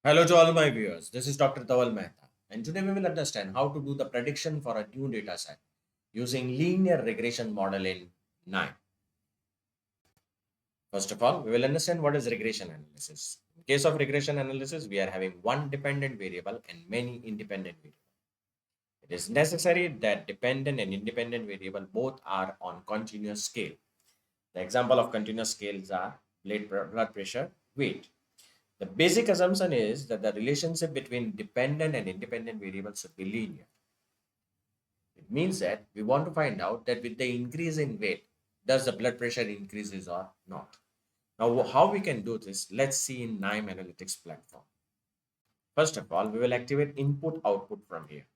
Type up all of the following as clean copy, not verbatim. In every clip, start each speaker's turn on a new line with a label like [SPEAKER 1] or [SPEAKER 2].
[SPEAKER 1] Hello to all my viewers. This is Dr. Dhaval Maheta, and today we will understand how to do the prediction for a new data set using linear regression model in KNIME. First of all, we will understand what is regression analysis. In case of regression analysis, we are having one dependent variable and many independent variables. It is necessary that dependent and independent variable both are on continuous scale. The example of continuous scales are blood pressure, weight. The basic assumption is that the relationship between dependent and independent variables should be linear. It means that we want to find out that with the increase in weight, does the blood pressure increases or not? Now, how we can do this, let's see in KNIME Analytics platform. First of all, we will activate input output from here.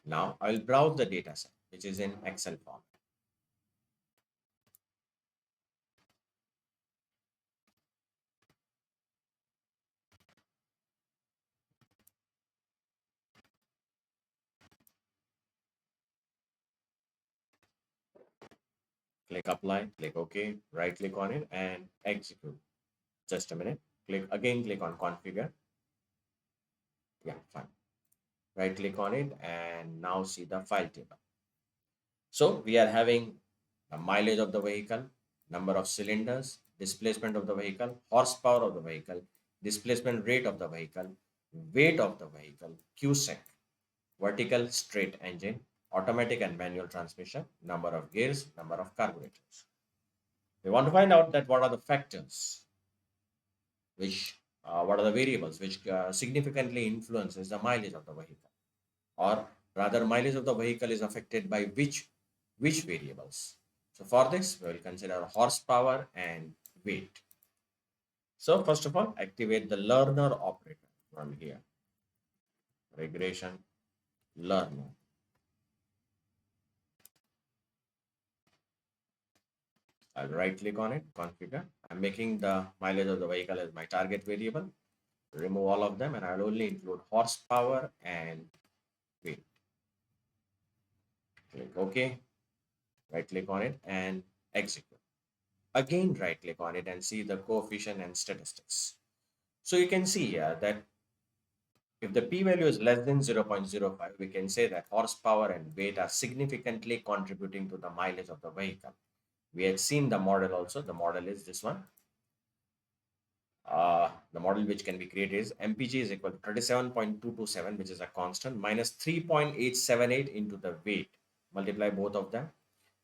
[SPEAKER 1] Now, I will browse the data set, which is in Excel form. Click apply, click OK, right click on it and execute. Just a minute. Click on configure. Yeah, fine. Right click on it and now see the file table. So we are having the mileage of the vehicle, number of cylinders, displacement of the vehicle, horsepower of the vehicle, displacement rate of the vehicle, weight of the vehicle, QSEC, vertical straight engine, automatic and manual transmission, number of gears, number of carburetors. We want to find out that what are the factors what are the variables which significantly influences the mileage of the vehicle, or rather mileage of the vehicle is affected by which variables. So for this, we will consider horsepower and weight. So first of all, activate the learner operator from here. Regression learner. I'll right click on it, configure. I'm making the mileage of the vehicle as my target variable. Remove all of them and I'll only include horsepower and weight. Click OK. Right click on it and execute. Again, right click on it and see the coefficient and statistics. So you can see here that if the p-value is less than 0.05, we can say that horsepower and weight are significantly contributing to the mileage of the vehicle. We had seen the model also. The model is this one. The model which can be created is mpg is equal to 37.227, which is a constant, minus 3.878 into the weight. Multiply both of them,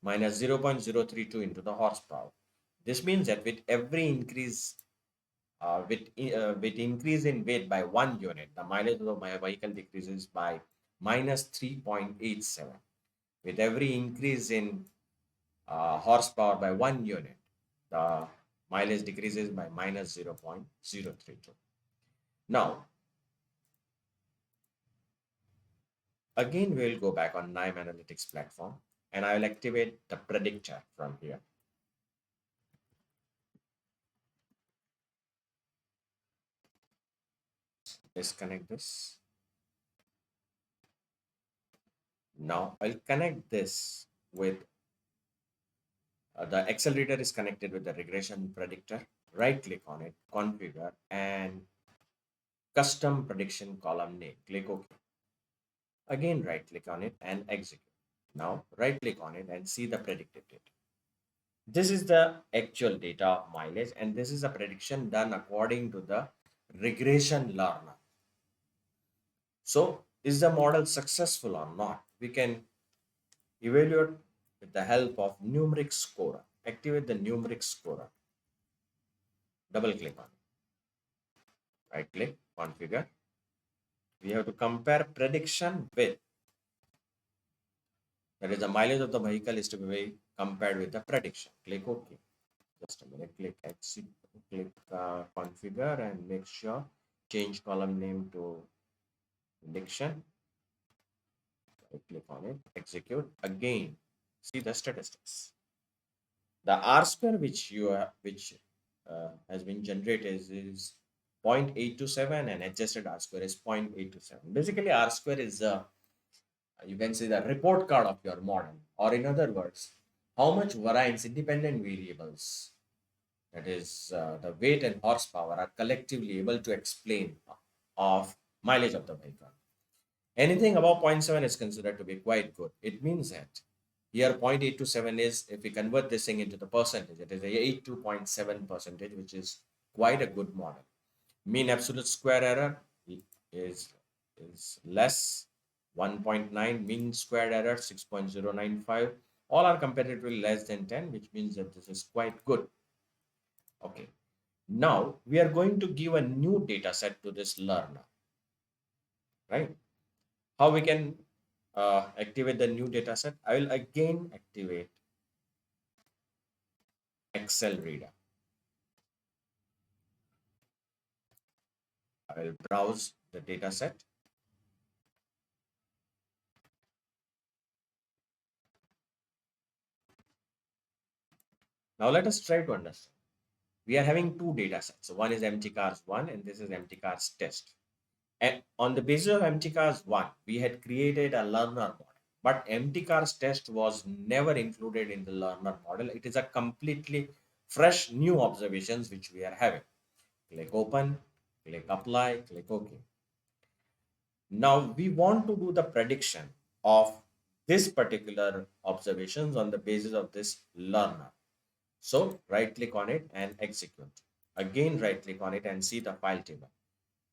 [SPEAKER 1] minus 0.032 into the horsepower. This means that with every increase with increase in weight by 1 unit, the mileage of my vehicle decreases by minus 3.87. With every increase in horsepower by 1 unit, the mileage decreases by minus 0.032. Now, again, we'll go back on KNIME Analytics platform and I will activate the predictor from here. Disconnect this. Now I'll connect this with the accelerator is connected with the regression predictor. Right click on it, configure and custom prediction column name. Click OK. Again, right click on it and execute. Now right click on it and see the predicted data. This is the actual data of mileage and this is a prediction done according to the regression learner. So is the model successful or not? We can evaluate with the help of numeric scorer. Activate the numeric scorer. Double click on it. Right click, configure. We have to compare prediction with, that is the mileage of the vehicle is to be compared with the prediction. Click OK. Just a minute. Click exit. Click configure and make sure change column name to prediction. Right click on it. Execute again. See the statistics. The R square which has been generated is 0.827 and adjusted R square is 0.827. Basically, R square is you can say the report card of your model, or in other words, how much variance independent variables that is the weight and horsepower, are collectively able to explain of mileage of the vehicle. Anything above zero point 0.7 is considered to be quite good. It means that here 0.827 is, if we convert this thing into the percentage, it is a 82.7 percentage, which is quite a good model. Mean absolute square error is less, 1.9. Mean squared error 6.095. All are comparatively less than 10, which means that this is quite good. Okay. Now we are going to give a new data set to this learner, right? How we can activate the new data set? I will again activate Excel reader. I will browse the data set. Now let us try to understand. We are having two data sets. So one is empty cars 1 and this is empty cars test. And on the basis of empty cars 1, we had created a learner model. But empty cars test was never included in the learner model. It is a completely fresh new observations which we are having. Click open, click apply, click OK. Now we want to do the prediction of this particular observations on the basis of this learner. So right click on it and execute. Again, right click on it and see the file table.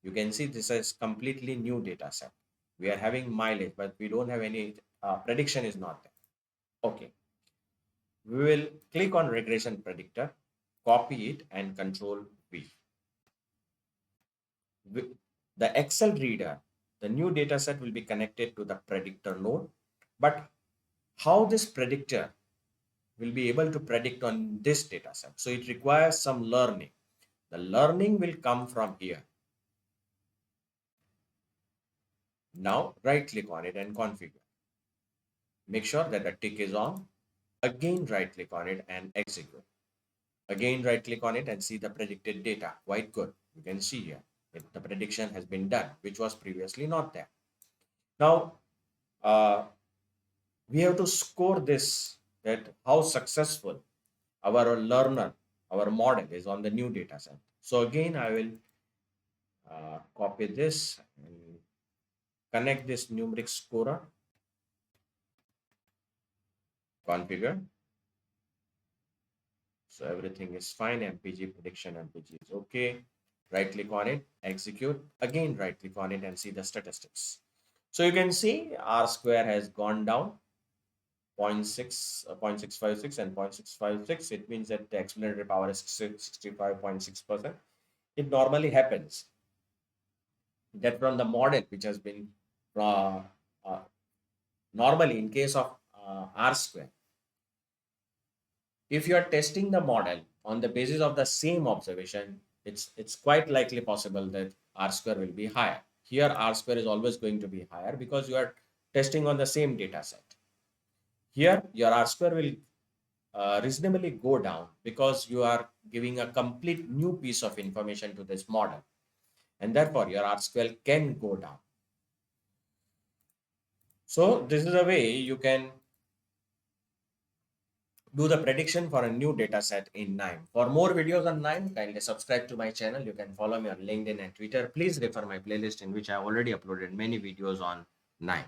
[SPEAKER 1] You can see this is completely new data set. We are having mileage, but we don't have any prediction is not there. Okay. We will click on regression predictor, copy it and control V. The Excel reader, the new data set will be connected to the predictor node. But how this predictor will be able to predict on this data set? So it requires some learning. The learning will come from here. Now right click on it and configure. Make sure that the tick is on. Again right click on it and execute. Again right click on it and see the predicted data. Quite good. You can see here that the prediction has been done, which was previously not there. Now we have to score this, that how successful our learner, our model is on the new data set. So again, I will copy this and connect this numeric scorer, configure. So everything is fine. MPG prediction, MPG is okay. Right click on it, execute. Again, right click on it and see the statistics. So you can see R square has gone down 0.6, 0.656 and 0.656. It means that the explanatory power is 65.6%. It normally happens that from the model which has been uh, uh, normally in case of R square, if you are testing the model on the basis of the same observation, it's quite likely possible that R square will be higher. Here R square is always going to be higher because you are testing on the same data set. Here your R square will reasonably go down because you are giving a complete new piece of information to this model, and therefore your R square can go down. So this is a way you can do the prediction for a new data set in KNIME. For more videos on KNIME, kindly subscribe to my channel. You can follow me on LinkedIn and Twitter. Please refer my playlist in which I have already uploaded many videos on KNIME.